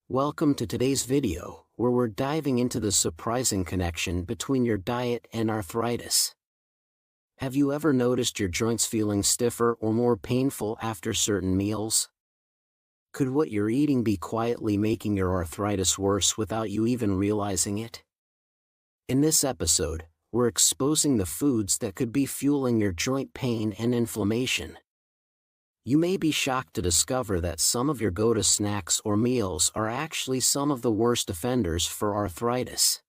Welcome to today's video, where we're diving into the surprising connection between your diet and arthritis. Have you ever noticed your joints feeling stiffer or more painful after certain meals? Could what you're eating be quietly making your arthritis worse without you even realizing it? In this episode, we're exposing the foods that could be fueling your joint pain and inflammation. You may be shocked to discover that some of your go-to snacks or meals are actually some of the worst offenders for arthritis.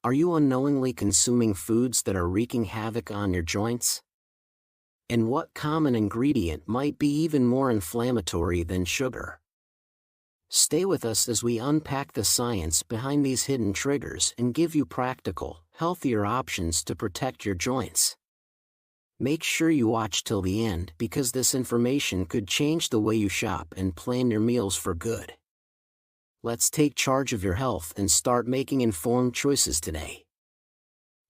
Are you unknowingly consuming foods that are wreaking havoc on your joints? And what common ingredient might be even more inflammatory than sugar? Stay with us as we unpack the science behind these hidden triggers and give you practical, healthier options to protect your joints. Make sure you watch till the end because this information could change the way you shop and plan your meals for good. Let's take charge of your health and start making informed choices today.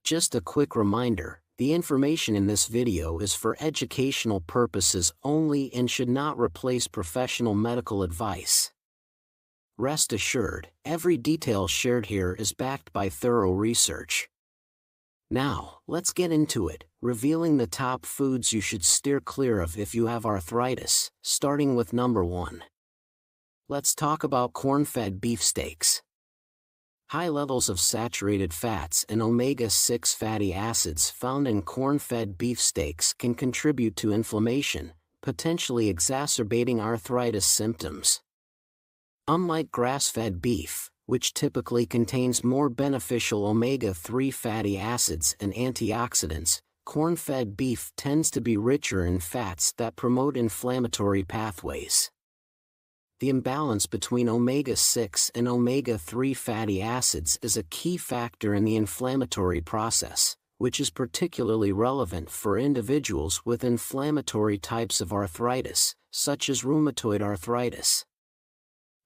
Just a quick reminder, the information in this video is for educational purposes only and should not replace professional medical advice. Rest assured, every detail shared here is backed by thorough research. Now, let's get into it, revealing the top foods you should steer clear of if you have arthritis, starting with number 1. Let's talk about corn-fed beef steaks. High levels of saturated fats and omega-6 fatty acids found in corn-fed beef steaks can contribute to inflammation, potentially exacerbating arthritis symptoms. Unlike grass-fed beef, which typically contains more beneficial omega-3 fatty acids and antioxidants, corn-fed beef tends to be richer in fats that promote inflammatory pathways. The imbalance between omega-6 and omega-3 fatty acids is a key factor in the inflammatory process, which is particularly relevant for individuals with inflammatory types of arthritis, such as rheumatoid arthritis.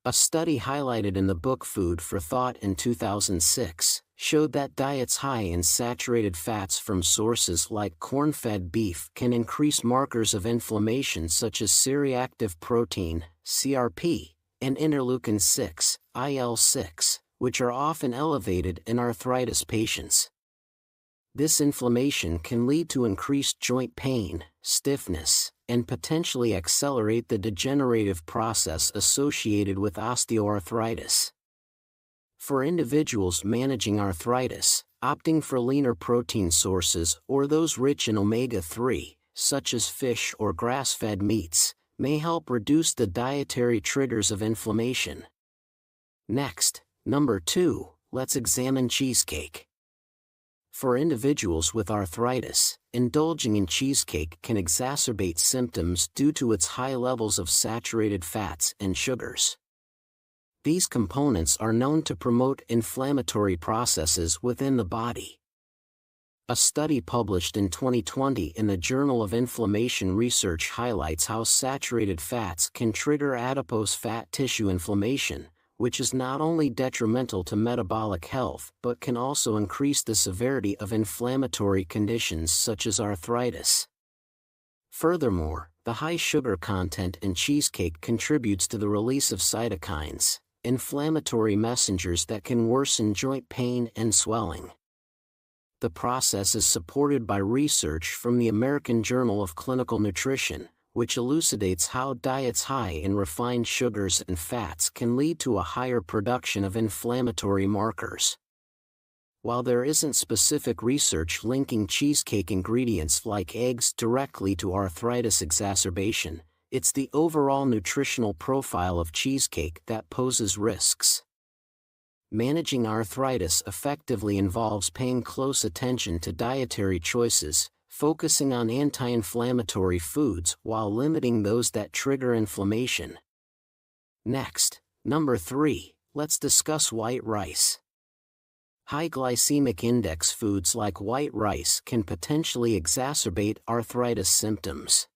A study highlighted in the book Food for Thought in 2006 showed that diets high in saturated fats from sources like corn-fed beef can increase markers of inflammation such as C-reactive protein, CRP, and interleukin-6, IL-6, which are often elevated in arthritis patients. This inflammation can lead to increased joint pain, stiffness, and potentially accelerate the degenerative process associated with osteoarthritis. For individuals managing arthritis, opting for leaner protein sources or those rich in omega-3, such as fish or grass-fed meats, may help reduce the dietary triggers of inflammation. Next, number 2, let's examine cheesecake. For individuals with arthritis, indulging in cheesecake can exacerbate symptoms due to its high levels of saturated fats and sugars. These components are known to promote inflammatory processes within the body. A study published in 2020 in the Journal of Inflammation Research highlights how saturated fats can trigger adipose fat tissue inflammation, which is not only detrimental to metabolic health but can also increase the severity of inflammatory conditions such as arthritis. Furthermore, the high sugar content in cheesecake contributes to the release of cytokines, inflammatory messengers that can worsen joint pain and swelling. The process is supported by research from the American Journal of Clinical Nutrition, which elucidates how diets high in refined sugars and fats can lead to a higher production of inflammatory markers. While there isn't specific research linking cheesecake ingredients like eggs directly to arthritis exacerbation, it's the overall nutritional profile of cheesecake that poses risks. Managing arthritis effectively involves paying close attention to dietary choices, focusing on anti-inflammatory foods while limiting those that trigger inflammation. Next, number 3, let's discuss white rice. High glycemic index foods like white rice can potentially exacerbate arthritis symptoms.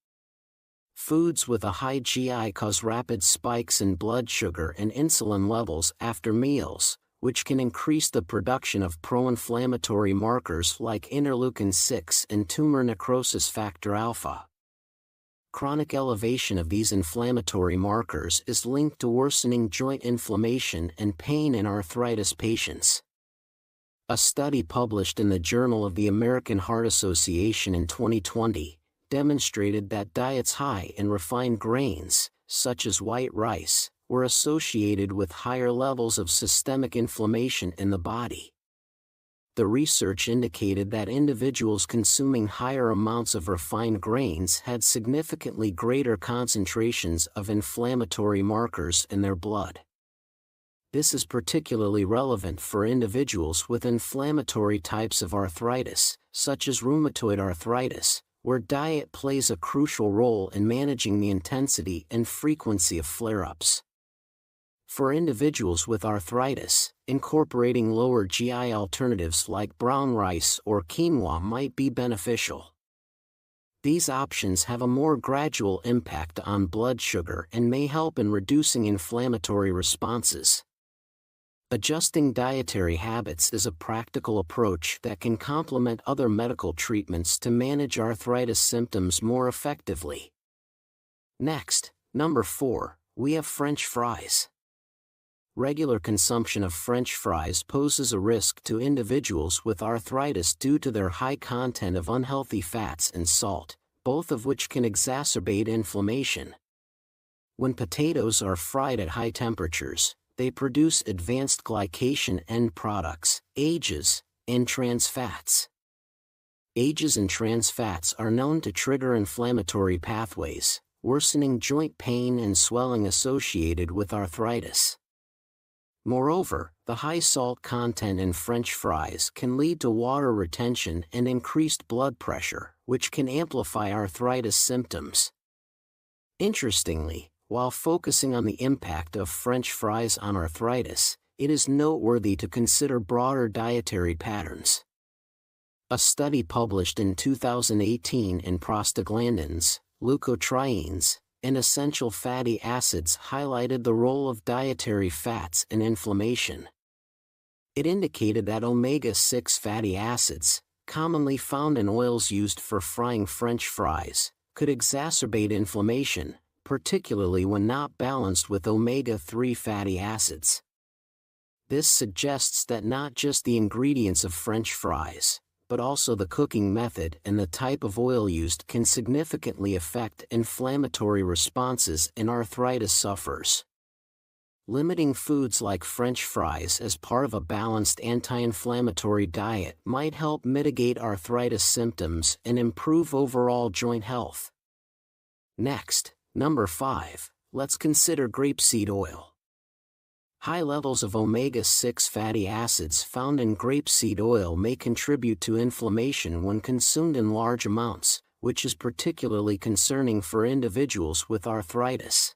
Foods with a high GI cause rapid spikes in blood sugar and insulin levels after meals, which can increase the production of pro-inflammatory markers like interleukin-6 and tumor necrosis factor alpha. chronic elevation of these inflammatory markers is linked to worsening joint inflammation and pain in arthritis patients. A study published in the Journal of the American Heart Association in 2020 demonstrated that diets high in refined grains, such as white rice, were associated with higher levels of systemic inflammation in the body. The research indicated that individuals consuming higher amounts of refined grains had significantly greater concentrations of inflammatory markers in their blood. This is particularly relevant for individuals with inflammatory types of arthritis, such as rheumatoid arthritis, where diet plays a crucial role in managing the intensity and frequency of flare-ups. For individuals with arthritis, incorporating lower GI alternatives like brown rice or quinoa might be beneficial. These options have a more gradual impact on blood sugar and may help in reducing inflammatory responses. Adjusting dietary habits is a practical approach that can complement other medical treatments to manage arthritis symptoms more effectively. Next, number 4, we have French fries. Regular consumption of French fries poses a risk to individuals with arthritis due to their high content of unhealthy fats and salt, both of which can exacerbate inflammation. When potatoes are fried at high temperatures, they produce advanced glycation end products, AGEs, and trans fats. AGEs and trans fats are known to trigger inflammatory pathways, worsening joint pain and swelling associated with arthritis. Moreover, the high salt content in French fries can lead to water retention and increased blood pressure, which can amplify arthritis symptoms. Interestingly, while focusing on the impact of French fries on arthritis, it is noteworthy to consider broader dietary patterns. A study published in 2018 in Prostaglandins, leukotrienes, and essential fatty acids highlighted the role of dietary fats in inflammation. It indicated that omega-6 fatty acids, commonly found in oils used for frying French fries, could exacerbate inflammation, particularly when not balanced with omega-3 fatty acids. This suggests that not just the ingredients of French fries, but also the cooking method and the type of oil used can significantly affect inflammatory responses in arthritis sufferers. Limiting foods like French fries as part of a balanced anti-inflammatory diet might help mitigate arthritis symptoms and improve overall joint health. Next, number 5, let's consider grapeseed oil. High levels of omega-6 fatty acids found in grapeseed oil may contribute to inflammation when consumed in large amounts, which is particularly concerning for individuals with arthritis.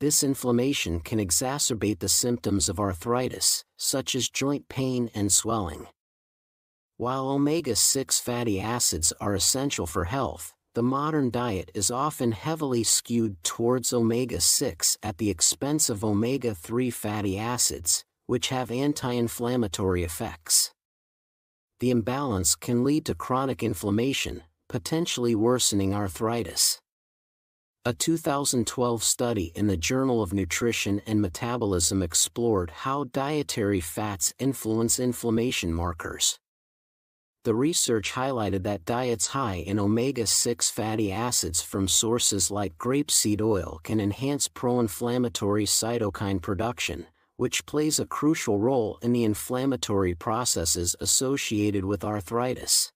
This inflammation can exacerbate the symptoms of arthritis, such as joint pain and swelling. While omega-6 fatty acids are essential for health, the modern diet is often heavily skewed towards omega-6 at the expense of omega-3 fatty acids, which have anti-inflammatory effects. The imbalance can lead to chronic inflammation, potentially worsening arthritis. A 2012 study in the Journal of Nutrition and Metabolism explored how dietary fats influence inflammation markers. The research highlighted that diets high in omega-6 fatty acids from sources like grapeseed oil can enhance pro-inflammatory cytokine production, which plays a crucial role in the inflammatory processes associated with arthritis.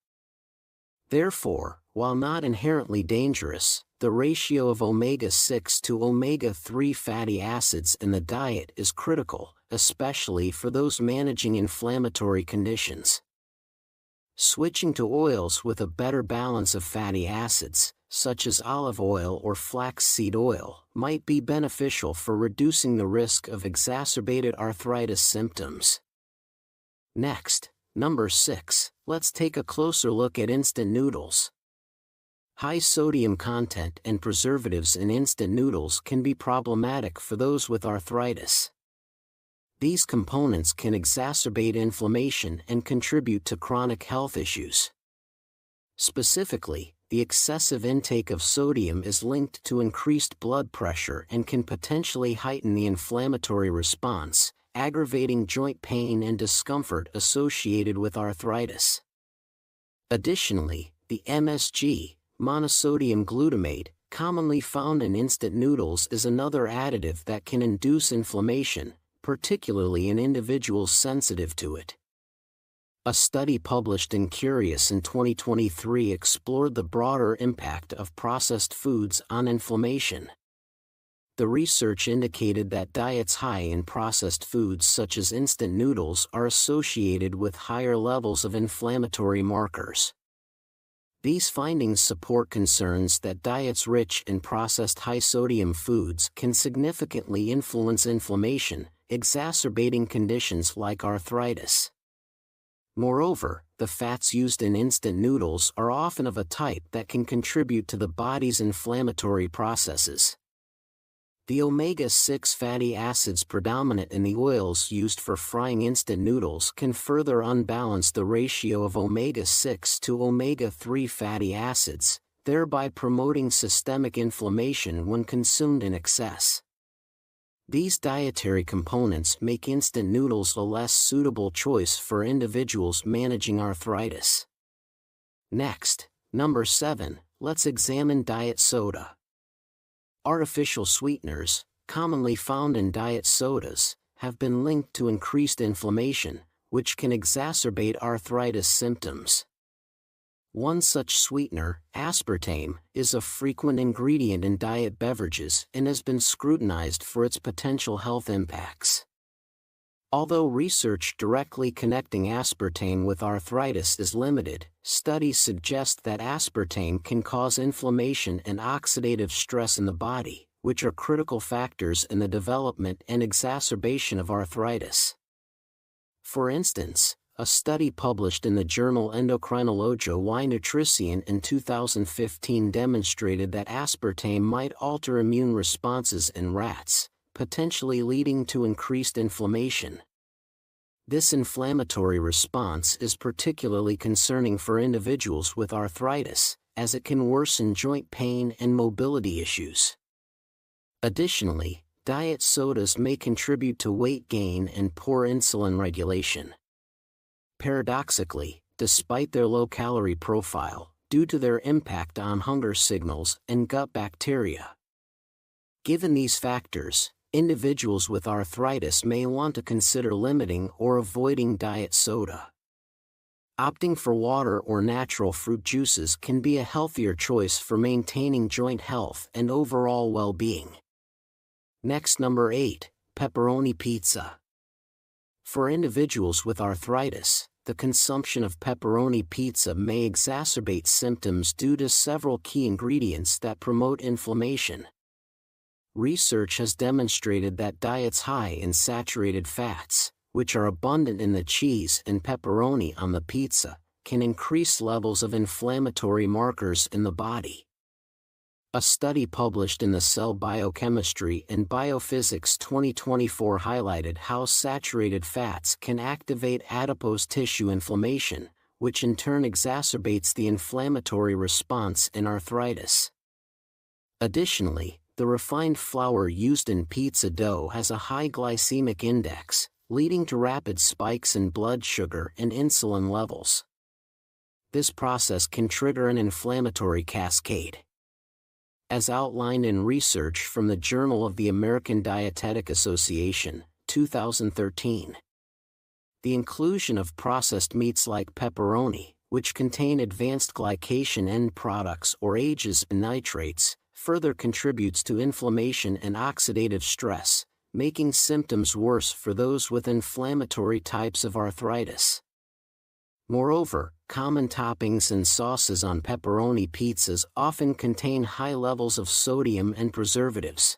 Therefore, while not inherently dangerous, the ratio of omega-6 to omega-3 fatty acids in the diet is critical, especially for those managing inflammatory conditions. Switching to oils with a better balance of fatty acids, such as olive oil or flaxseed oil, might be beneficial for reducing the risk of exacerbated arthritis symptoms. Next, number 6, let's take a closer look at instant noodles. High sodium content and preservatives in instant noodles can be problematic for those with arthritis. These components can exacerbate inflammation and contribute to chronic health issues. Specifically, the excessive intake of sodium is linked to increased blood pressure and can potentially heighten the inflammatory response, aggravating joint pain and discomfort associated with arthritis. Additionally, the MSG, monosodium glutamate, commonly found in instant noodles is another additive that can induce inflammation, particularly in individuals sensitive to it. A study published in Curious in 2023 explored the broader impact of processed foods on inflammation. The research indicated that diets high in processed foods such as instant noodles are associated with higher levels of inflammatory markers. These findings support concerns that diets rich in processed high-sodium foods can significantly influence inflammation, exacerbating conditions like arthritis. Moreover, the fats used in instant noodles are often of a type that can contribute to the body's inflammatory processes. The omega-6 fatty acids predominant in the oils used for frying instant noodles can further unbalance the ratio of omega-6 to omega-3 fatty acids, thereby promoting systemic inflammation when consumed in excess. These dietary components make instant noodles a less suitable choice for individuals managing arthritis. Next, number 7, let's examine diet soda. Artificial sweeteners, commonly found in diet sodas, have been linked to increased inflammation, which can exacerbate arthritis symptoms. One such sweetener, aspartame, is a frequent ingredient in diet beverages and has been scrutinized for its potential health impacts. Although research directly connecting aspartame with arthritis is limited, studies suggest that aspartame can cause inflammation and oxidative stress in the body, which are critical factors in the development and exacerbation of arthritis. For instance, a study published in the journal Endocrinologia y Nutrición in 2015 demonstrated that aspartame might alter immune responses in rats, potentially leading to increased inflammation. This inflammatory response is particularly concerning for individuals with arthritis, as it can worsen joint pain and mobility issues. Additionally, diet sodas may contribute to weight gain and poor insulin regulation. Paradoxically, despite their low-calorie profile, due to their impact on hunger signals and gut bacteria. Given these factors, individuals with arthritis may want to consider limiting or avoiding diet soda. Opting for water or natural fruit juices can be a healthier choice for maintaining joint health and overall well-being. Next, number 8, pepperoni pizza. For individuals with arthritis, the consumption of pepperoni pizza may exacerbate symptoms due to several key ingredients that promote inflammation. Research has demonstrated that diets high in saturated fats, which are abundant in the cheese and pepperoni on the pizza, can increase levels of inflammatory markers in the body. A study published in the Cell Biochemistry and Biophysics 2024 highlighted how saturated fats can activate adipose tissue inflammation, which in turn exacerbates the inflammatory response in arthritis. Additionally, the refined flour used in pizza dough has a high glycemic index, leading to rapid spikes in blood sugar and insulin levels. This process can trigger an inflammatory cascade. As outlined in research from the Journal of the American Dietetic Association, 2013. The inclusion of processed meats like pepperoni, which contain advanced glycation end products or ages and nitrates, further contributes to inflammation and oxidative stress, making symptoms worse for those with inflammatory types of arthritis. Moreover, common toppings and sauces on pepperoni pizzas often contain high levels of sodium and preservatives,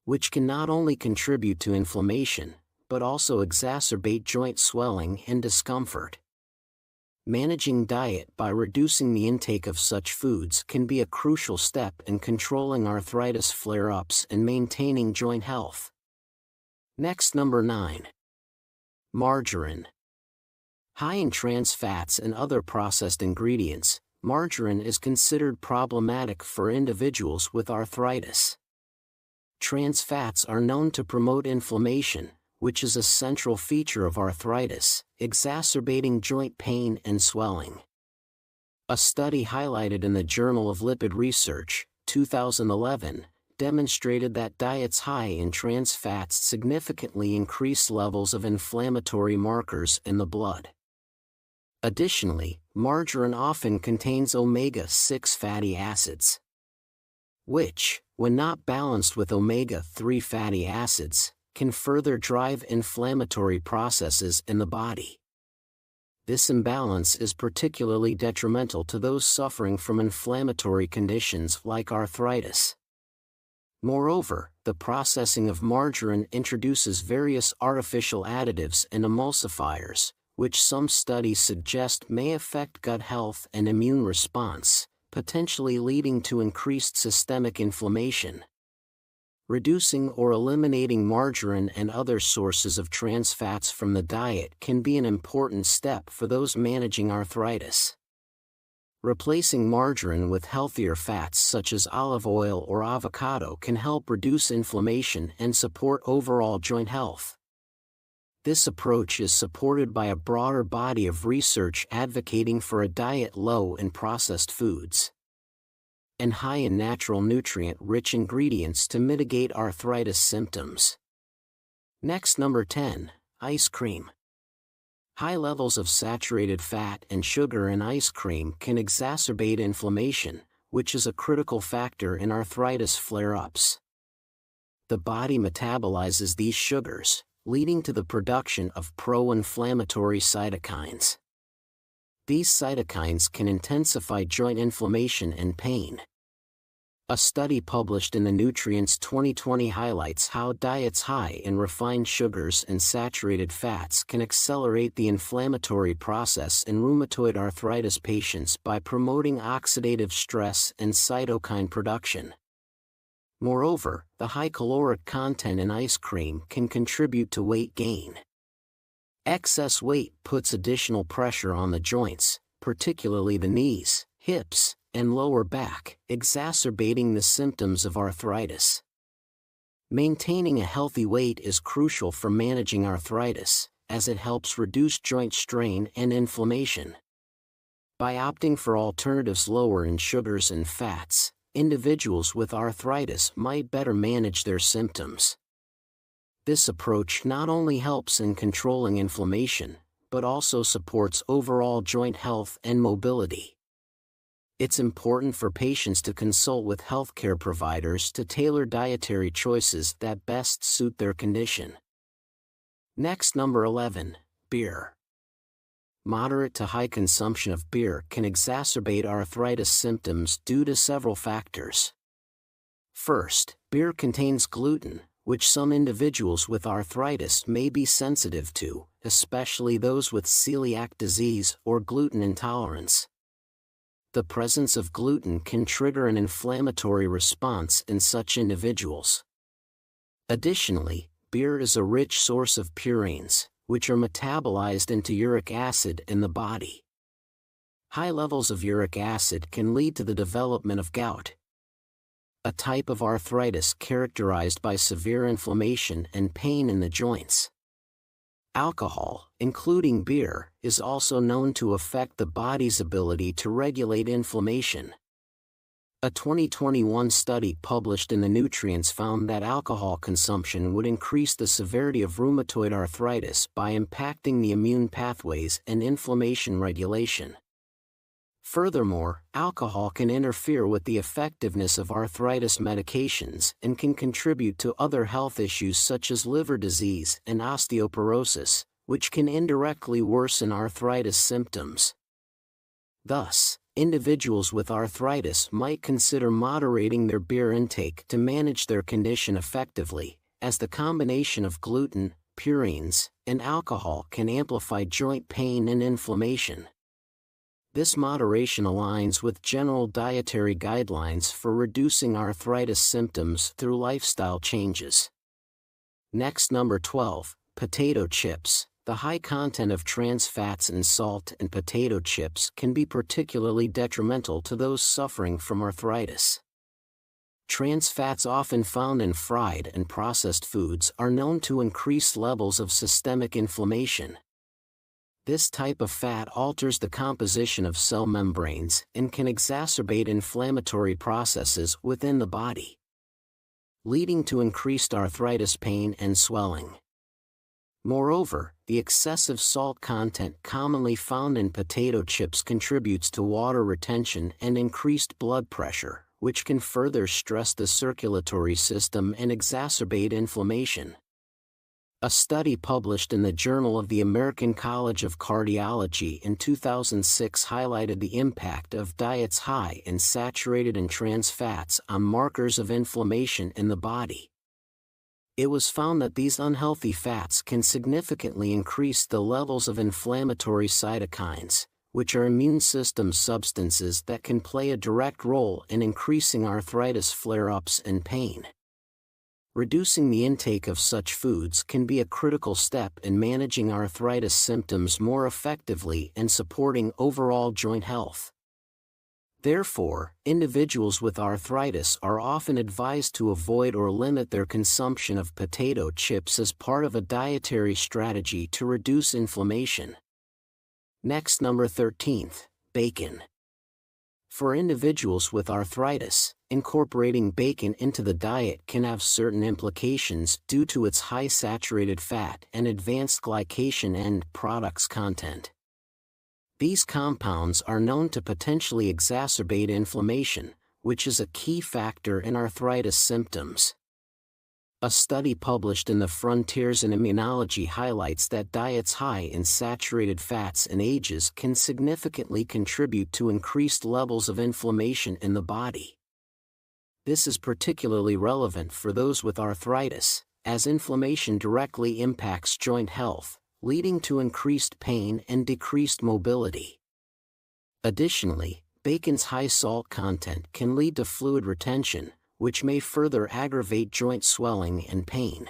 which can not only contribute to inflammation, but also exacerbate joint swelling and discomfort. Managing diet by reducing the intake of such foods can be a crucial step in controlling arthritis flare-ups and maintaining joint health. Next, number 9. Margarine. High in trans fats and other processed ingredients, margarine is considered problematic for individuals with arthritis. Trans fats are known to promote inflammation, which is a central feature of arthritis, exacerbating joint pain and swelling. A study highlighted in the Journal of Lipid Research, 2011, demonstrated that diets high in trans fats significantly increase levels of inflammatory markers in the blood. Additionally, margarine often contains omega-6 fatty acids, which, when not balanced with omega-3 fatty acids, can further drive inflammatory processes in the body. This imbalance is particularly detrimental to those suffering from inflammatory conditions like arthritis. Moreover, the processing of margarine introduces various artificial additives and emulsifiers, which some studies suggest may affect gut health and immune response, potentially leading to increased systemic inflammation. Reducing or eliminating margarine and other sources of trans fats from the diet can be an important step for those managing arthritis. Replacing margarine with healthier fats such as olive oil or avocado can help reduce inflammation and support overall joint health. This approach is supported by a broader body of research advocating for a diet low in processed foods and high in natural nutrient-rich ingredients to mitigate arthritis symptoms. Next, number 10, ice cream. High levels of saturated fat and sugar in ice cream can exacerbate inflammation, which is a critical factor in arthritis flare-ups. The body metabolizes these sugars, leading to the production of pro-inflammatory cytokines. These cytokines can intensify joint inflammation and pain. A study published in the Nutrients 2020 highlights how diets high in refined sugars and saturated fats can accelerate the inflammatory process in rheumatoid arthritis patients by promoting oxidative stress and cytokine production. Moreover, the high caloric content in ice cream can contribute to weight gain. Excess weight puts additional pressure on the joints, particularly the knees, hips, and lower back, exacerbating the symptoms of arthritis. Maintaining a healthy weight is crucial for managing arthritis, as it helps reduce joint strain and inflammation. By opting for alternatives lower in sugars and fats, individuals with arthritis might better manage their symptoms. This approach not only helps in controlling inflammation, but also supports overall joint health and mobility. It's important for patients to consult with healthcare providers to tailor dietary choices that best suit their condition. Next, number 11, beer. Moderate to high consumption of beer can exacerbate arthritis symptoms due to several factors. First, beer contains gluten, which some individuals with arthritis may be sensitive to, especially those with celiac disease or gluten intolerance. The presence of gluten can trigger an inflammatory response in such individuals. Additionally, beer is a rich source of purines, which are metabolized into uric acid in the body. High levels of uric acid can lead to the development of gout, a type of arthritis characterized by severe inflammation and pain in the joints. Alcohol, including beer, is also known to affect the body's ability to regulate inflammation. A 2021 study published in the Nutrients found that alcohol consumption would increase the severity of rheumatoid arthritis by impacting the immune pathways and inflammation regulation. Furthermore, alcohol can interfere with the effectiveness of arthritis medications and can contribute to other health issues such as liver disease and osteoporosis, which can indirectly worsen arthritis symptoms. Thus, individuals with arthritis might consider moderating their beer intake to manage their condition effectively, as the combination of gluten, purines, and alcohol can amplify joint pain and inflammation. This moderation aligns with general dietary guidelines for reducing arthritis symptoms through lifestyle changes. Next, number 12, potato chips. the high content of trans fats in salt and potato chips can be particularly detrimental to those suffering from arthritis. Trans fats often found in fried and processed foods are known to increase levels of systemic inflammation. This type of fat alters the composition of cell membranes and can exacerbate inflammatory processes within the body, leading to increased arthritis pain and swelling. Moreover, the excessive salt content commonly found in potato chips contributes to water retention and increased blood pressure, which can further stress the circulatory system and exacerbate inflammation. A study published in the Journal of the American College of Cardiology in 2006 highlighted the impact of diets high in saturated and trans fats on markers of inflammation in the body. It was found that these unhealthy fats can significantly increase the levels of inflammatory cytokines, which are immune system substances that can play a direct role in increasing arthritis flare-ups and pain. Reducing the intake of such foods can be a critical step in managing arthritis symptoms more effectively and supporting overall joint health. Therefore, individuals with arthritis are often advised to avoid or limit their consumption of potato chips as part of a dietary strategy to reduce inflammation. Next, number 13, bacon. For individuals with arthritis, incorporating bacon into the diet can have certain implications due to its high saturated fat and advanced glycation end products content. These compounds are known to potentially exacerbate inflammation, which is a key factor in arthritis symptoms. A study published in the Frontiers in Immunology highlights that diets high in saturated fats in ages can significantly contribute to increased levels of inflammation in the body. This is particularly relevant for those with arthritis, as inflammation directly impacts joint health, leading to increased pain and decreased mobility. Additionally, bacon's high salt content can lead to fluid retention, which may further aggravate joint swelling and pain.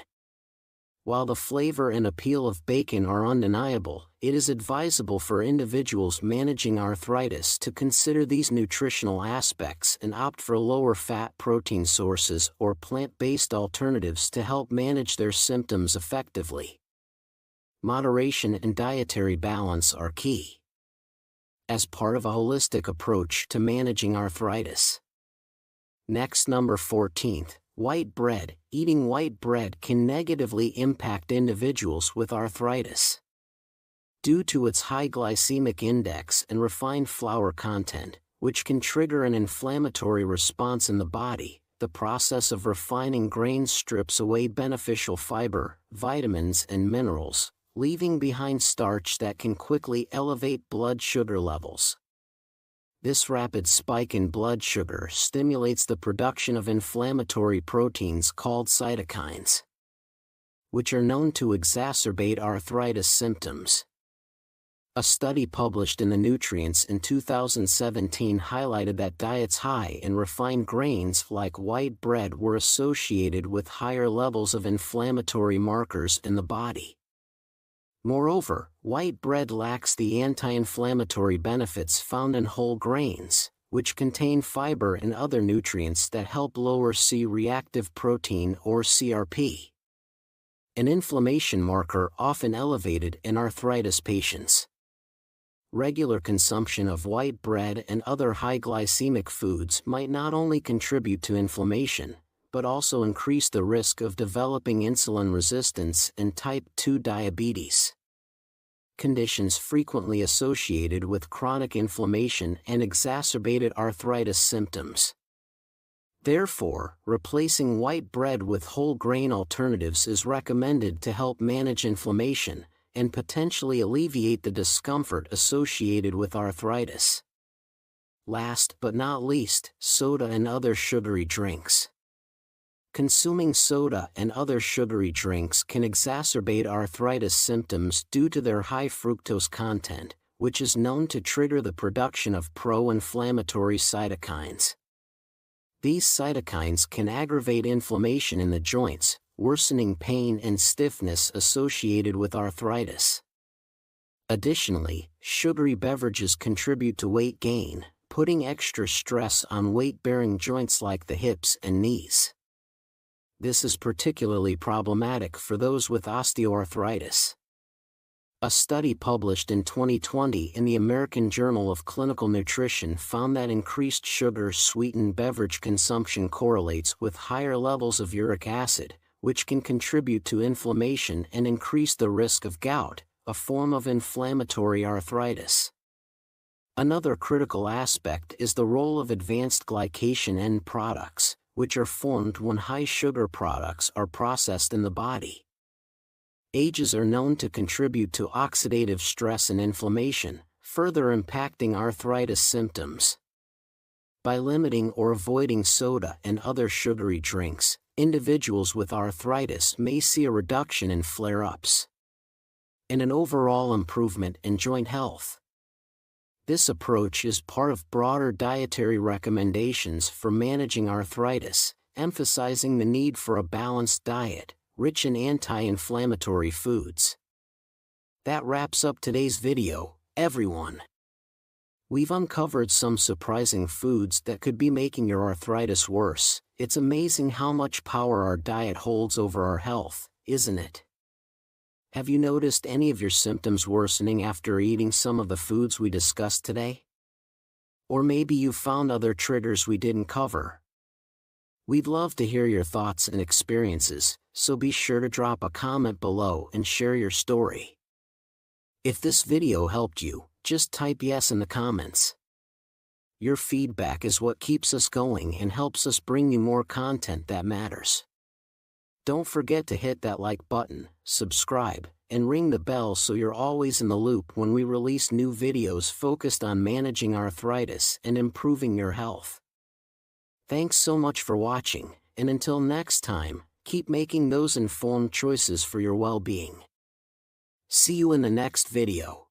While the flavor and appeal of bacon are undeniable, it is advisable for individuals managing arthritis to consider these nutritional aspects and opt for lower fat protein sources or plant-based alternatives to help manage their symptoms effectively. Moderation and dietary balance are key as part of a holistic approach to managing arthritis. Next, number 14, white bread. Eating white bread can negatively impact individuals with arthritis. Due to its high glycemic index and refined flour content, which can trigger an inflammatory response in the body, the process of refining grains strips away beneficial fiber, vitamins, and minerals, leaving behind starch that can quickly elevate blood sugar levels. This rapid spike in blood sugar stimulates the production of inflammatory proteins called cytokines, which are known to exacerbate arthritis symptoms. A study published in the Nutrients in 2017 highlighted that diets high in refined grains like white bread were associated with higher levels of inflammatory markers in the body. Moreover, white bread lacks the anti-inflammatory benefits found in whole grains, which contain fiber and other nutrients that help lower C-reactive protein or CRP, an inflammation marker often elevated in arthritis patients. Regular consumption of white bread and other high glycemic foods might not only contribute to inflammation, but also increase the risk of developing insulin resistance and type 2 diabetes, conditions frequently associated with chronic inflammation and exacerbated arthritis symptoms. Therefore, replacing white bread with whole grain alternatives is recommended to help manage inflammation and potentially alleviate the discomfort associated with arthritis. Last but not least, soda and other sugary drinks. Consuming soda and other sugary drinks can exacerbate arthritis symptoms due to their high fructose content, which is known to trigger the production of pro-inflammatory cytokines. These cytokines can aggravate inflammation in the joints, worsening pain and stiffness associated with arthritis. Additionally, sugary beverages contribute to weight gain, putting extra stress on weight-bearing joints like the hips and knees. This is particularly problematic for those with osteoarthritis. A study published in 2020 in the American Journal of Clinical Nutrition found that increased sugar-sweetened beverage consumption correlates with higher levels of uric acid, which can contribute to inflammation and increase the risk of gout, a form of inflammatory arthritis. Another critical aspect is the role of advanced glycation end products, which are formed when high-sugar products are processed in the body. Ages are known to contribute to oxidative stress and inflammation, further impacting arthritis symptoms. By limiting or avoiding soda and other sugary drinks, individuals with arthritis may see a reduction in flare-ups and an overall improvement in joint health. This approach is part of broader dietary recommendations for managing arthritis, emphasizing the need for a balanced diet, rich in anti-inflammatory foods. That wraps up today's video, everyone. We've uncovered some surprising foods that could be making your arthritis worse. It's amazing how much power our diet holds over our health, isn't it? Have you noticed any of your symptoms worsening after eating some of the foods we discussed today? Or maybe you found other triggers we didn't cover. We'd love to hear your thoughts and experiences, so be sure to drop a comment below and share your story. If this video helped you, just type yes in the comments. Your feedback is what keeps us going and helps us bring you more content that matters. Don't forget to hit that like button, subscribe, and ring the bell so you're always in the loop when we release new videos focused on managing arthritis and improving your health. Thanks so much for watching, and until next time, keep making those informed choices for your well-being. See you in the next video.